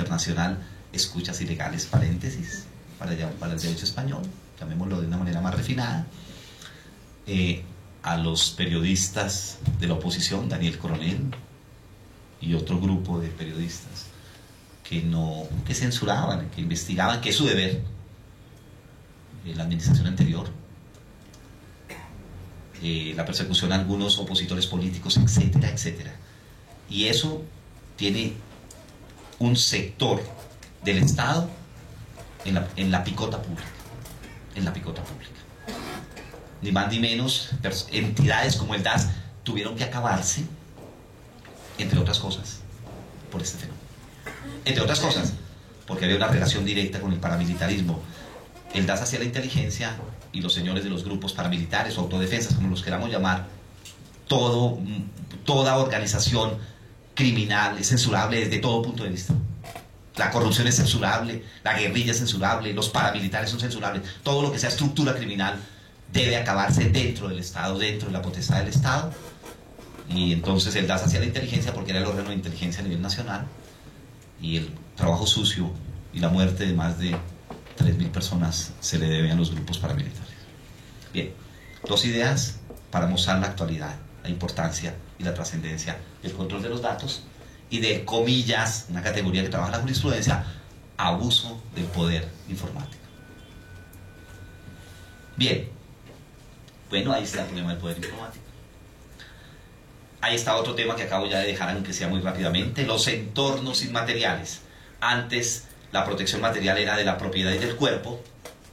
internacional, escuchas ilegales, paréntesis, para el derecho español, llamémoslo de una manera más refinada, a los periodistas de la oposición, Daniel Coronel y otro grupo de periodistas que censuraban, que investigaban, que es su deber en la administración anterior, la persecución a algunos opositores políticos, etcétera, etcétera. Y eso tiene un sector del Estado en la picota pública, ni más ni menos. Entidades como el DAS tuvieron que acabarse, entre otras cosas, por este fenómeno. Entre otras cosas, porque había una relación directa con el paramilitarismo. El DAS hacía la inteligencia y los señores de los grupos paramilitares o autodefensas, como los queramos llamar, toda organización criminal es censurable desde todo punto de vista. La corrupción es censurable, la guerrilla es censurable, los paramilitares son censurables. Todo lo que sea estructura criminal debe acabarse dentro del Estado, dentro de la potestad del Estado. Y entonces el DAS hacía la inteligencia porque era el órgano de inteligencia a nivel nacional, y el trabajo sucio y la muerte de más de 3.000 personas se le debe a los grupos paramilitares. Bien, dos ideas para mostrar la actualidad, la importancia y la trascendencia del control de los datos y de, comillas, una categoría que trabaja la jurisprudencia, abuso del poder informático. Bien, bueno, ahí está el problema del poder informático. Ahí está otro tema que acabo ya de dejar, aunque sea muy rápidamente: los entornos inmateriales. Antes la protección material era de la propiedad y del cuerpo,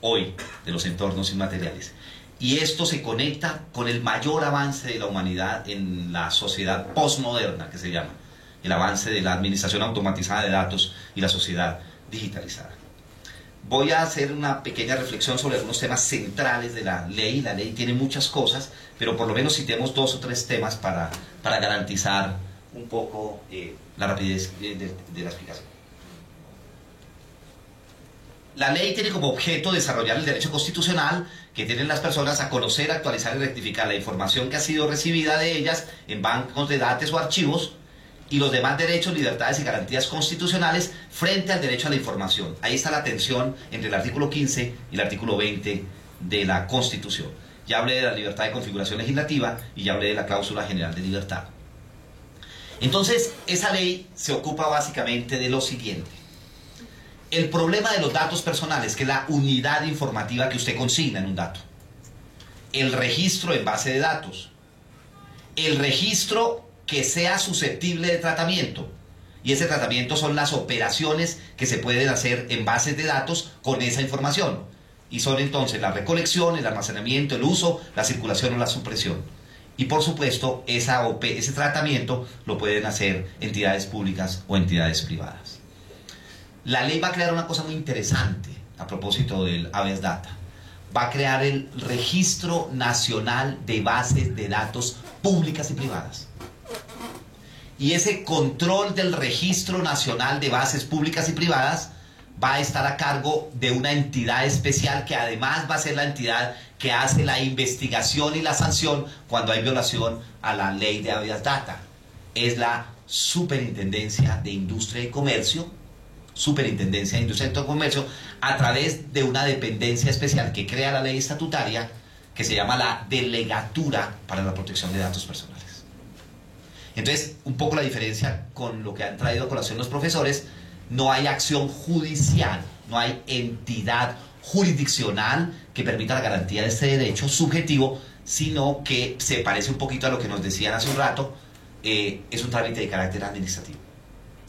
hoy de los entornos inmateriales. Y esto se conecta con el mayor avance de la humanidad en la sociedad postmoderna, que se llama el avance de la administración automatizada de datos y la sociedad digitalizada. Voy a hacer una pequeña reflexión sobre algunos temas centrales de la ley. La ley tiene muchas cosas, pero por lo menos citemos 2 o 3 temas para garantizar un poco la rapidez de la explicación. La ley tiene como objeto desarrollar el derecho constitucional que tienen las personas a conocer, actualizar y rectificar la información que ha sido recibida de ellas en bancos de datos o archivos, y los demás derechos, libertades y garantías constitucionales frente al derecho a la información. Ahí está la tensión entre el artículo 15 y el artículo 20 de la Constitución. Ya hablé de la libertad de configuración legislativa y ya hablé de la cláusula general de libertad. Entonces, esa ley se ocupa básicamente de lo siguiente: el problema de los datos personales, que es la unidad informativa que usted consigna en un dato, el registro en base de datos, el registro que sea susceptible de tratamiento, y ese tratamiento son las operaciones que se pueden hacer en bases de datos con esa información, y son entonces la recolección, el almacenamiento, el uso, la circulación o la supresión. Y por supuesto ese tratamiento lo pueden hacer entidades públicas o entidades privadas. La ley va a crear una cosa muy interesante a propósito del habeas data. Va a crear el Registro Nacional de Bases de Datos Públicas y Privadas. Y ese control del Registro Nacional de Bases Públicas y Privadas va a estar a cargo de una entidad especial, que además va a ser la entidad que hace la investigación y la sanción cuando hay violación a la ley de habeas data. Es la Superintendencia de Industria y Comercio, a través de una dependencia especial que crea la ley estatutaria, que se llama la Delegatura para la Protección de Datos Personales. Entonces, un poco la diferencia con lo que han traído a colación los profesores: no hay acción judicial, no hay entidad jurisdiccional que permita la garantía de este derecho subjetivo, sino que se parece un poquito a lo que nos decían hace un rato, es un trámite de carácter administrativo.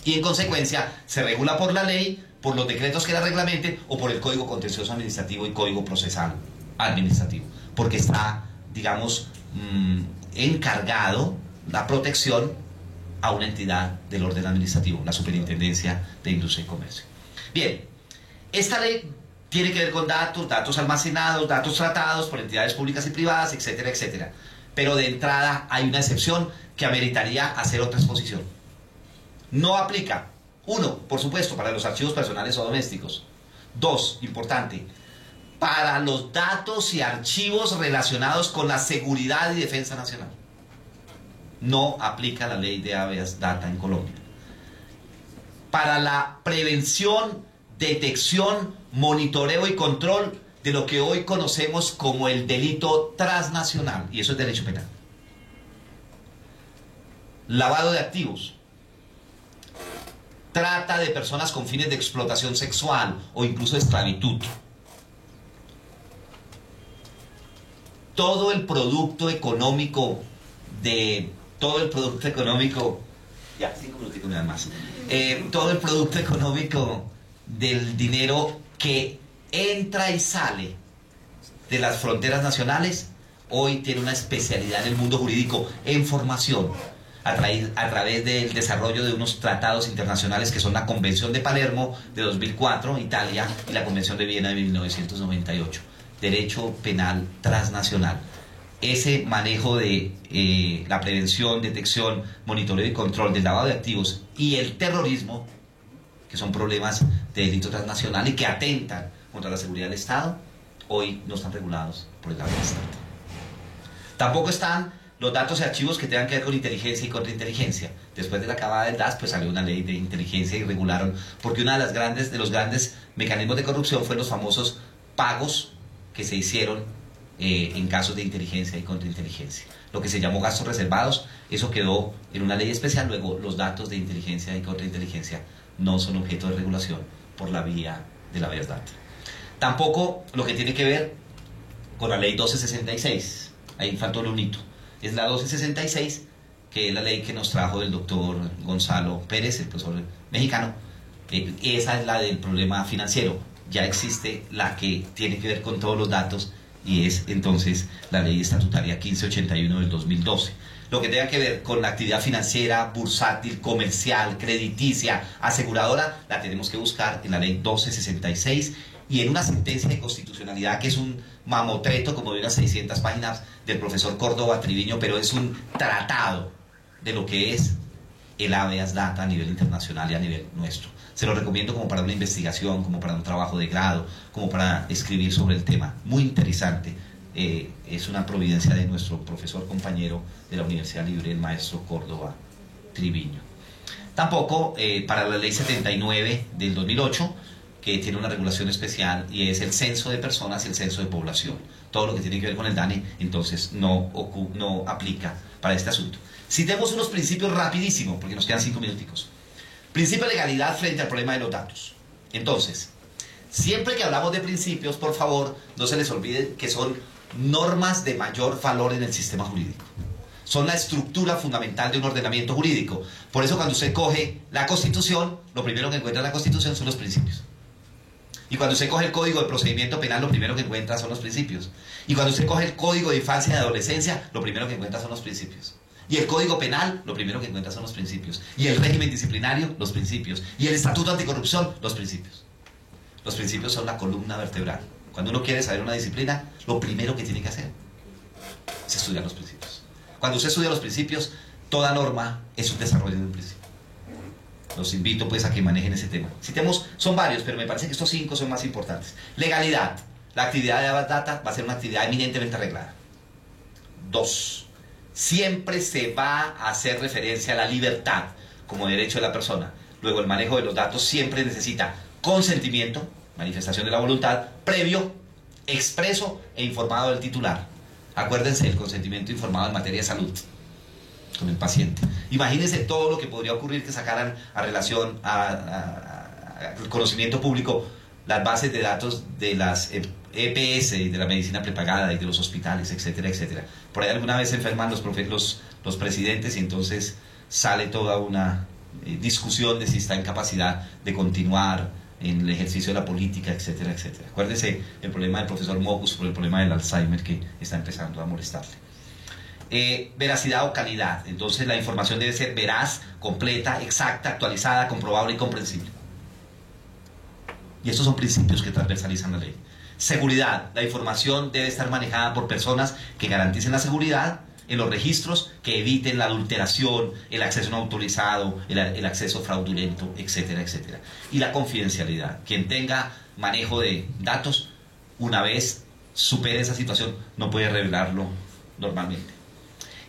Y en consecuencia se regula por la ley, por los decretos que la reglamenten o por el Código Contencioso Administrativo y Código Procesal Administrativo, porque está, digamos, encargado la protección a una entidad del orden administrativo, la Superintendencia de Industria y Comercio. Bien, esta ley tiene que ver con datos almacenados, datos tratados por entidades públicas y privadas, etcétera, etcétera. Pero de entrada hay una excepción que ameritaría hacer otra exposición. No aplica, 1, por supuesto, para los archivos personales o domésticos. 2, importante, para los datos y archivos relacionados con la seguridad y defensa nacional. No aplica la ley de habeas data en Colombia. para la prevención, detección, monitoreo y control de lo que hoy conocemos como el delito transnacional, y eso es derecho penal. Lavado de activos, trata de personas con fines de explotación sexual o incluso esclavitud. Todo el producto económico ya, 5 minutitos nada más. Todo el producto económico del dinero que entra y sale de las fronteras nacionales hoy tiene una especialidad en el mundo jurídico en formación a través del desarrollo de unos tratados internacionales que son la Convención de Palermo de 2004, Italia, y la Convención de Viena de 1998. Derecho penal transnacional. Ese manejo de la prevención, detección, monitoreo y control del lavado de activos y el terrorismo, que son problemas de delito transnacional y que atentan contra la seguridad del Estado, hoy no están regulados por el lado del Estado. Tampoco están los datos y archivos que tengan que ver con inteligencia y contrainteligencia. Después de la acabada del DAS, pues salió una ley de inteligencia y regularon, porque uno de los grandes mecanismos de corrupción fue los famosos pagos que se hicieron en casos de inteligencia y contrainteligencia. Lo que se llamó gastos reservados, eso quedó en una ley especial. Luego los datos de inteligencia y contrainteligencia no son objeto de regulación por la vía de la verdad. Tampoco lo que tiene que ver con la ley 1266, ahí faltó un hito, es la 1266, que es la ley que nos trajo el doctor Gonzalo Pérez, el profesor mexicano. Esa es la del problema financiero. Ya existe la que tiene que ver con todos los datos, y es entonces la ley estatutaria 1581 del 2012. Lo que tenga que ver con la actividad financiera, bursátil, comercial, crediticia, aseguradora, la tenemos que buscar en la ley 1266 y en una sentencia de constitucionalidad que es un mamotreto como de unas 600 páginas del profesor Córdoba Triviño, pero es un tratado de lo que es el habeas data a nivel internacional y a nivel nuestro. Se lo recomiendo como para una investigación, como para un trabajo de grado, como para escribir sobre el tema. Muy interesante. Es una providencia de nuestro profesor compañero de la Universidad Libre, el maestro Córdoba Triviño. Tampoco para la ley 79 del 2008, que tiene una regulación especial, y es el censo de personas y el censo de población. Todo lo que tiene que ver con el DANE, entonces no aplica para este asunto. Citemos unos principios rapidísimo, porque nos quedan 5 minuticos. Principio de legalidad frente al problema de los datos. Entonces, siempre que hablamos de principios, por favor, no se les olvide que son normas de mayor valor en el sistema jurídico. Son la estructura fundamental de un ordenamiento jurídico. Por eso cuando usted coge la Constitución, lo primero que encuentra en la Constitución son los principios. Y cuando usted coge el Código de Procedimiento Penal, lo primero que encuentra son los principios. Y cuando usted coge el Código de Infancia y Adolescencia, lo primero que encuentra son los principios. Y el Código Penal, lo primero que encuentra son los principios. Y el régimen disciplinario, los principios. Y el Estatuto Anticorrupción, los principios. Los principios son la columna vertebral. Cuando uno quiere saber una disciplina, lo primero que tiene que hacer es estudiar los principios. Cuando usted estudia los principios, toda norma es un desarrollo de un principio. Los invito pues a que manejen ese tema. Citemos, son varios, pero me parece que estos 5 son más importantes. Legalidad. La actividad de habeas data va a ser una actividad eminentemente arreglada. 2. Siempre se va a hacer referencia a la libertad como derecho de la persona. Luego el manejo de los datos siempre necesita consentimiento, manifestación de la voluntad, previo, expreso e informado del titular. Acuérdense del consentimiento informado en materia de salud con el paciente. Imagínense todo lo que podría ocurrir que sacaran a relación al conocimiento público las bases de datos de las EPS y de la medicina prepagada y de los hospitales, etcétera, etcétera. Por ahí alguna vez se enferman los presidentes y entonces sale toda una discusión de si está en capacidad de continuar en el ejercicio de la política, etcétera, etcétera. Acuérdese el problema del profesor Mocus por el problema del Alzheimer que está empezando a molestarle. Veracidad o calidad. Entonces la información debe ser veraz, completa, exacta, actualizada, comprobable y comprensible. Y estos son principios que transversalizan la ley. Seguridad. La información debe estar manejada por personas que garanticen la seguridad en los registros, que eviten la adulteración, el acceso no autorizado, el acceso fraudulento, etcétera, etcétera. Y la confidencialidad. Quien tenga manejo de datos, una vez supere esa situación, no puede revelarlo normalmente.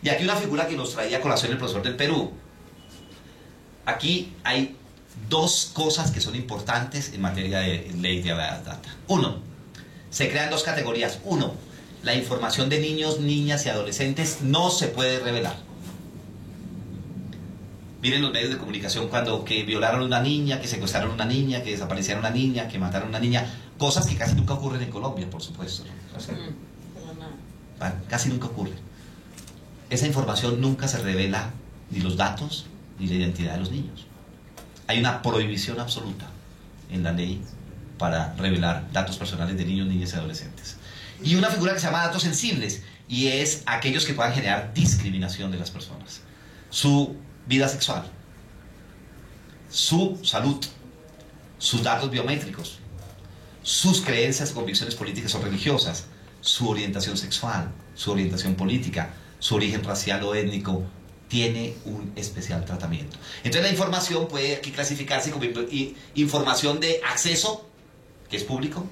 Y aquí una figura que nos traía a colación el profesor del Perú. Aquí hay dos cosas que son importantes en materia de ley de data. Uno, se crean dos categorías. Uno, la información de niños, niñas y adolescentes no se puede revelar. Miren los medios de comunicación cuando que violaron a una niña, que secuestraron a una niña, que desaparecieron a una niña, que mataron a una niña. Cosas que casi nunca ocurren en Colombia, por supuesto, ¿no? O sea, casi nunca ocurre. Esa información nunca se revela, ni los datos, ni la identidad de los niños. Hay una prohibición absoluta en la ley para revelar datos personales de niños, niñas y adolescentes. Y una figura que se llama datos sensibles, y es aquellos que puedan generar discriminación de las personas. Su vida sexual, su salud, sus datos biométricos, sus creencias, convicciones políticas o religiosas, su orientación sexual, su orientación política, su origen racial o étnico, tiene un especial tratamiento. Entonces la información puede aquí clasificarse como información de acceso, que es público,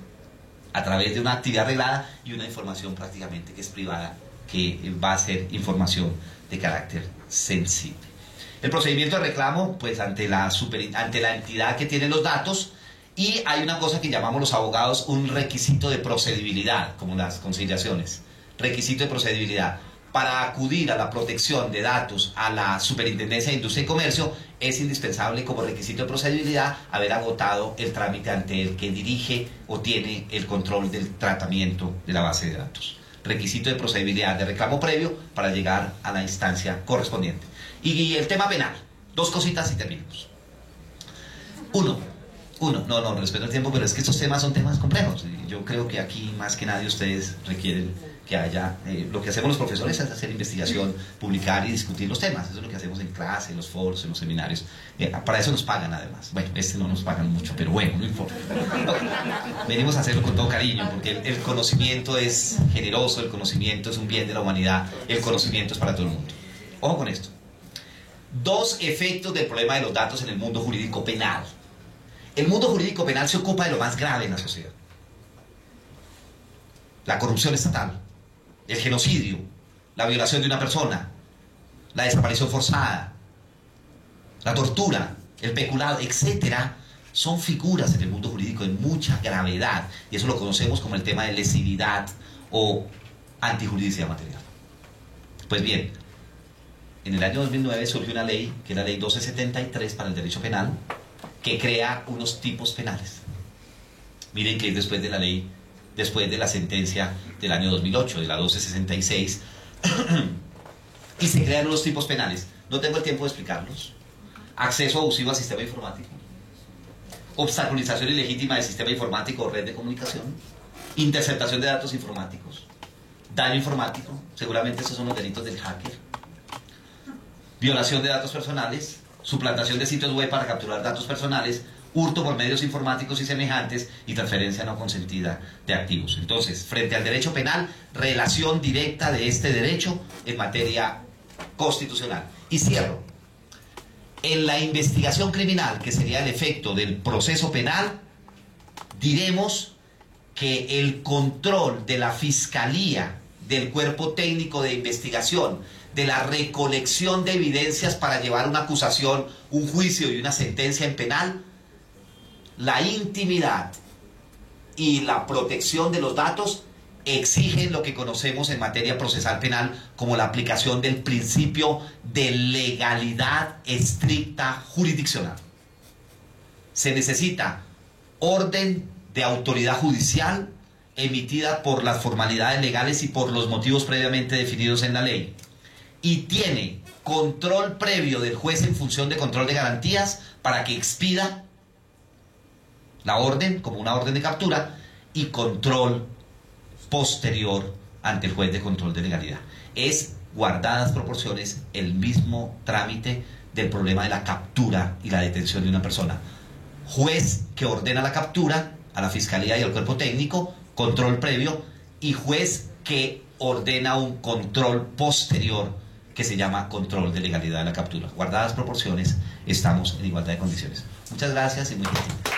a través de una actividad reglada, y una información prácticamente que es privada, que va a ser información de carácter sensible. El procedimiento de reclamo, pues ante la entidad que tiene los datos, y hay una cosa que llamamos los abogados un requisito de procedibilidad, como las conciliaciones. Requisito de procedibilidad. Para acudir a la protección de datos a la Superintendencia de Industria y Comercio, es indispensable como requisito de procedibilidad haber agotado el trámite ante el que dirige o tiene el control del tratamiento de la base de datos. Requisito de procedibilidad de reclamo previo para llegar a la instancia correspondiente. Y el tema penal, dos cositas y terminamos. No, respeto el tiempo, pero es que estos temas son temas complejos. Yo creo que aquí más que nadie ustedes requieren que haya, lo que hacemos los profesores es hacer investigación, publicar y discutir los temas. Eso es lo que hacemos en clase, en los foros, en los seminarios. Para eso nos pagan además. Bueno, no nos pagan mucho, pero bueno, no importa. Venimos a hacerlo con todo cariño, porque el conocimiento es generoso, el conocimiento es un bien de la humanidad, el conocimiento es para todo el mundo. Ojo con esto. Dos efectos del problema de los datos en el mundo jurídico penal. El mundo jurídico penal se ocupa de lo más grave en la sociedad. La corrupción estatal, el genocidio, la violación de una persona, la desaparición forzada, la tortura, el peculado, etcétera, son figuras en el mundo jurídico de mucha gravedad, y eso lo conocemos como el tema de lesividad o antijuridicidad material. Pues bien, en el año 2009 surgió una ley, que es la ley 1273 para el derecho penal, que crea unos tipos penales. Miren que es después de la ley, después de la sentencia del año 2008, de la 1266, y se crean unos tipos penales. No tengo el tiempo de explicarlos. Acceso abusivo al sistema informático, obstaculización ilegítima del sistema informático o red de comunicación, interceptación de datos informáticos, daño informático, seguramente esos son los delitos del hacker, violación de datos personales, suplantación de sitios web para capturar datos personales, hurto por medios informáticos y semejantes, y transferencia no consentida de activos. Entonces, frente al derecho penal, relación directa de este derecho en materia constitucional. Y cierro. En la investigación criminal, que sería el efecto del proceso penal, diremos que el control de la fiscalía, del cuerpo técnico de investigación, de la recolección de evidencias para llevar una acusación, un juicio y una sentencia en penal, la intimidad y la protección de los datos exigen lo que conocemos en materia procesal penal como la aplicación del principio de legalidad estricta jurisdiccional. Se necesita orden de autoridad judicial emitida por las formalidades legales y por los motivos previamente definidos en la ley, y tiene control previo del juez en función de control de garantías para que expida la orden como una orden de captura, y control posterior ante el juez de control de legalidad. Es, guardadas proporciones, el mismo trámite del problema de la captura y la detención de una persona. Juez que ordena la captura a la fiscalía y al cuerpo técnico, control previo, y juez que ordena un control posterior que se llama control de legalidad de la captura. Guardadas proporciones, estamos en igualdad de condiciones. Muchas gracias y muy gentil.